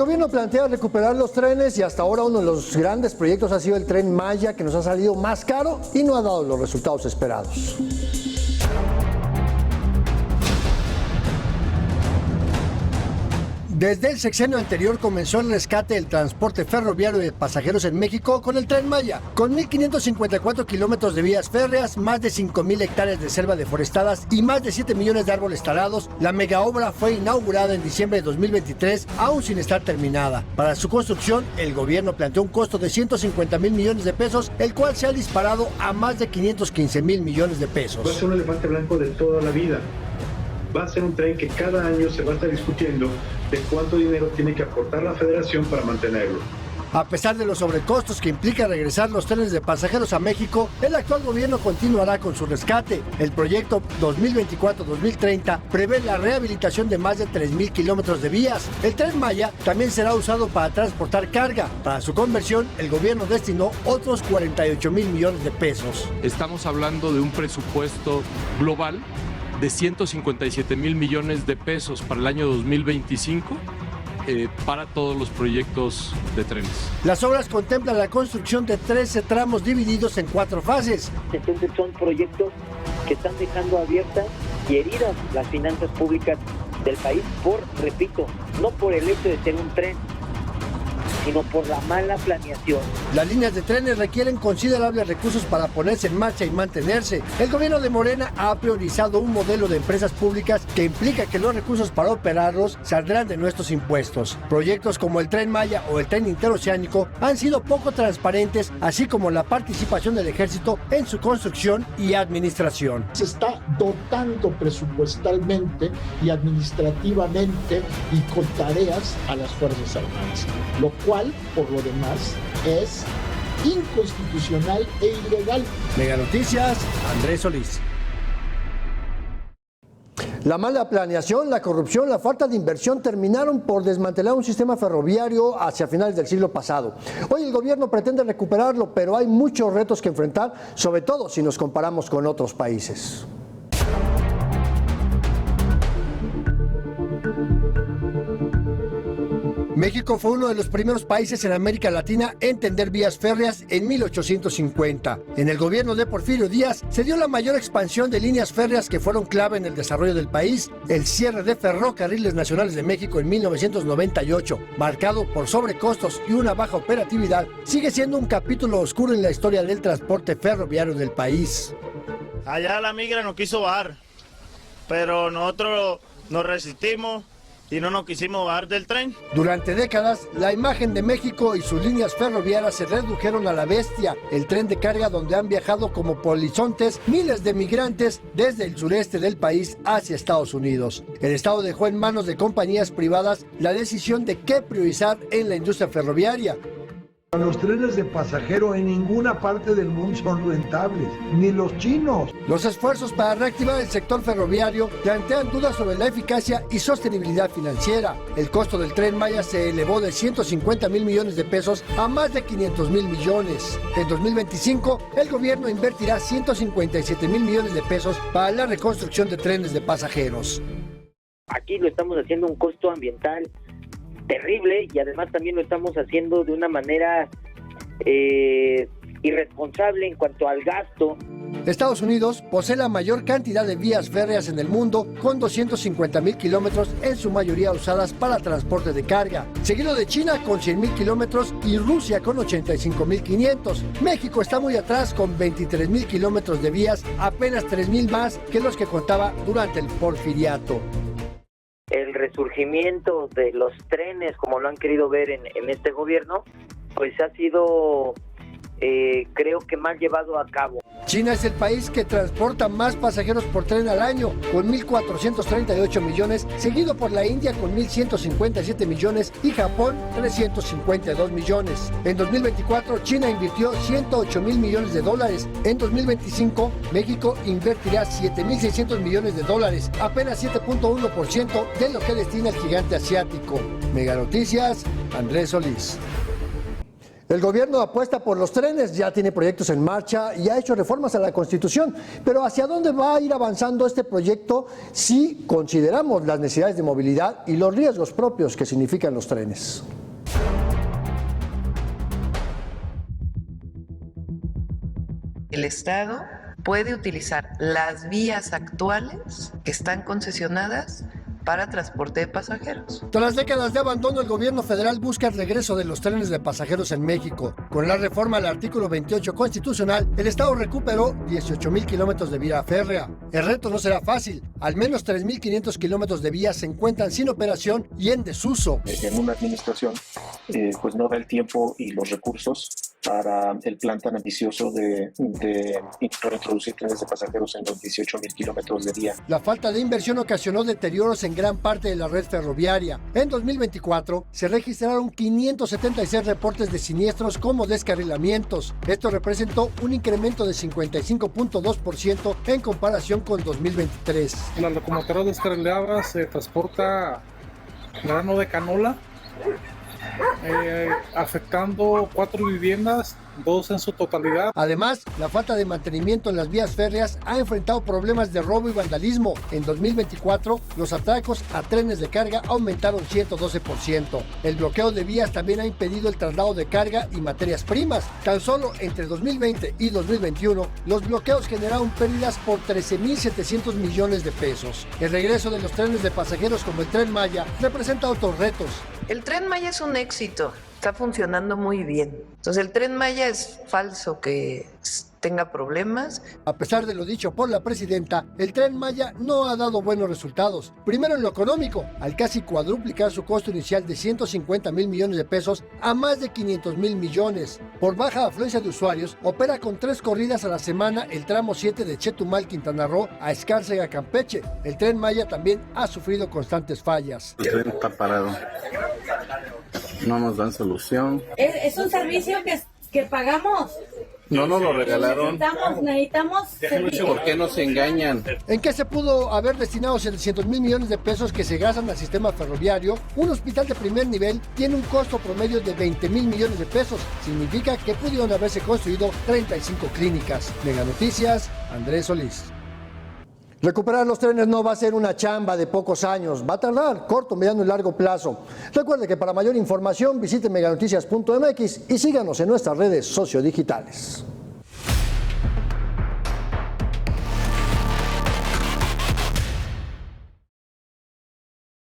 gobierno plantea recuperar los trenes y hasta ahora uno de los grandes proyectos ha sido el Tren Maya, que nos ha salido más caro y no ha dado los resultados esperados. Desde el sexenio anterior comenzó el rescate del transporte ferroviario de pasajeros en México con el Tren Maya. Con 1,554 kilómetros de vías férreas, más de 5,000 hectáreas de selva deforestadas y más de 7 millones de árboles talados, la megaobra fue inaugurada en diciembre de 2023, aún sin estar terminada. Para su construcción, el gobierno planteó un costo de 150,000 millones de pesos, el cual se ha disparado a más de 515,000 millones de pesos. Va a ser un elefante blanco de toda la vida. Va a ser un tren que cada año se va a estar discutiendo de cuánto dinero tiene que aportar la federación para mantenerlo. A pesar de los sobrecostos que implica regresar los trenes de pasajeros a México, el actual gobierno continuará con su rescate. El proyecto 2024-2030 prevé la rehabilitación de más de 3,000 kilómetros de vías. El Tren Maya también será usado para transportar carga. Para su conversión, el gobierno destinó otros 48,000 millones de pesos. Estamos hablando de un presupuesto global de 157,000 millones de pesos para el año 2025 para todos los proyectos de trenes. Las obras contemplan la construcción de 13 tramos divididos en 4 fases. Entonces son proyectos que están dejando abiertas y heridas las finanzas públicas del país repito, no por el hecho de ser un tren, sino por la mala planeación. Las líneas de trenes requieren considerables recursos para ponerse en marcha y mantenerse. El gobierno de Morena ha priorizado un modelo de empresas públicas que implica que los recursos para operarlos saldrán de nuestros impuestos. Proyectos como el Tren Maya o el Tren Interoceánico han sido poco transparentes, así como la participación del Ejército en su construcción y administración. Se está dotando presupuestalmente y administrativamente y con tareas a las Fuerzas Armadas, lo cual, por lo demás, es inconstitucional e ilegal. Mega Noticias, Andrés Solís. La mala planeación, la corrupción, la falta de inversión terminaron por desmantelar un sistema ferroviario hacia finales del siglo pasado. Hoy el gobierno pretende recuperarlo, pero hay muchos retos que enfrentar, sobre todo si nos comparamos con otros países. México fue uno de los primeros países en América Latina en tender vías férreas en 1850. En el gobierno de Porfirio Díaz se dio la mayor expansión de líneas férreas que fueron clave en el desarrollo del país. El cierre de Ferrocarriles Nacionales de México en 1998, marcado por sobrecostos y una baja operatividad, sigue siendo un capítulo oscuro en la historia del transporte ferroviario del país. Allá la migra nos quiso bajar, pero nosotros nos resistimos y no nos quisimos bajar del tren. Durante décadas, la imagen de México y sus líneas ferroviarias se redujeron a la bestia, el tren de carga donde han viajado como polizontes miles de migrantes desde el sureste del país hacia Estados Unidos. El Estado dejó en manos de compañías privadas la decisión de qué priorizar en la industria ferroviaria. Los trenes de pasajero en ninguna parte del mundo son rentables, ni los chinos. Los esfuerzos para reactivar el sector ferroviario plantean dudas sobre la eficacia y sostenibilidad financiera. El costo del Tren Maya se elevó de 150,000 millones de pesos a más de 500,000 millones. En 2025, el gobierno invertirá 157,000 millones de pesos para la reconstrucción de trenes de pasajeros. Aquí lo estamos haciendo un costo ambiental terrible y además también lo estamos haciendo de una manera irresponsable en cuanto al gasto. Estados Unidos posee la mayor cantidad de vías férreas en el mundo, con 250,000 kilómetros, en su mayoría usadas para transporte de carga, seguido de China con 100,000 kilómetros y Rusia con 85,500. México está muy atrás con 23,000 kilómetros de vías, apenas 3,000 más que los que contaba durante el Porfiriato. El resurgimiento de los trenes, como lo han querido ver en este gobierno, pues ha sido, creo que mal llevado a cabo. China es el país que transporta más pasajeros por tren al año, con 1,438 millones, seguido por la India con 1,157 millones y Japón 352 millones. En 2024, China invirtió 108,000 millones de dólares. En 2025, México invertirá 7,600 millones de dólares, apenas 7.1% de lo que destina el gigante asiático. Mega Noticias, Andrés Solís. El gobierno apuesta por los trenes, ya tiene proyectos en marcha y ha hecho reformas a la Constitución. Pero ¿hacia dónde va a ir avanzando este proyecto si consideramos las necesidades de movilidad y los riesgos propios que significan los trenes? El Estado puede utilizar las vías actuales que están concesionadas para transporte de pasajeros. Tras décadas de abandono, el gobierno federal busca el regreso de los trenes de pasajeros en México. Con la reforma al artículo 28 constitucional, el Estado recuperó 18,000 kilómetros de vía férrea. El reto no será fácil. Al menos 3,500 kilómetros de vías se encuentran sin operación y en desuso. En una administración, pues no da el tiempo y los recursos para el plan tan ambicioso de introducir trenes de pasajeros en los 18,000 kilómetros de vía. La falta de inversión ocasionó deterioros en gran parte de la red ferroviaria. En 2024 se registraron 576 reportes de siniestros como descarrilamientos. Esto representó un incremento de 55.2% en comparación con 2023. Las locomotoras descarriladas se transporta grano de canola, afectando 4 viviendas, 2 en su totalidad. Además, la falta de mantenimiento en las vías férreas ha enfrentado problemas de robo y vandalismo. En 2024, los atracos a trenes de carga aumentaron 112%. El bloqueo de vías también ha impedido el traslado de carga y materias primas. Tan solo entre 2020 y 2021, los bloqueos generaron pérdidas por 13,700 millones de pesos. El regreso de los trenes de pasajeros como el Tren Maya representa otros retos. El Tren Maya es un éxito, está funcionando muy bien. Entonces el Tren Maya es falso que tenga problemas. A pesar de lo dicho por la presidenta, el Tren Maya no ha dado buenos resultados. Primero en lo económico, al casi cuadruplicar su costo inicial de 150,000 millones de pesos a más de 500,000 millones. Por baja afluencia de usuarios, opera con 3 corridas a la semana el tramo 7 de Chetumal, Quintana Roo a Escárcega, Campeche. El Tren Maya también ha sufrido constantes fallas. El tren está parado. No nos dan solución. Es un servicio que pagamos. No nos lo regalaron. Necesitamos ¿Por qué nos engañan? ¿En qué se pudo haber destinado 700,000 millones de pesos que se gastan al sistema ferroviario? Un hospital de primer nivel tiene un costo promedio de 20,000 millones de pesos. Significa que pudieron haberse construido 35 clínicas. Mega Noticias, Andrés Solís. Recuperar los trenes no va a ser una chamba de pocos años, va a tardar corto, mediano y largo plazo. Recuerde que para mayor información visite meganoticias.mx y síganos en nuestras redes sociodigitales.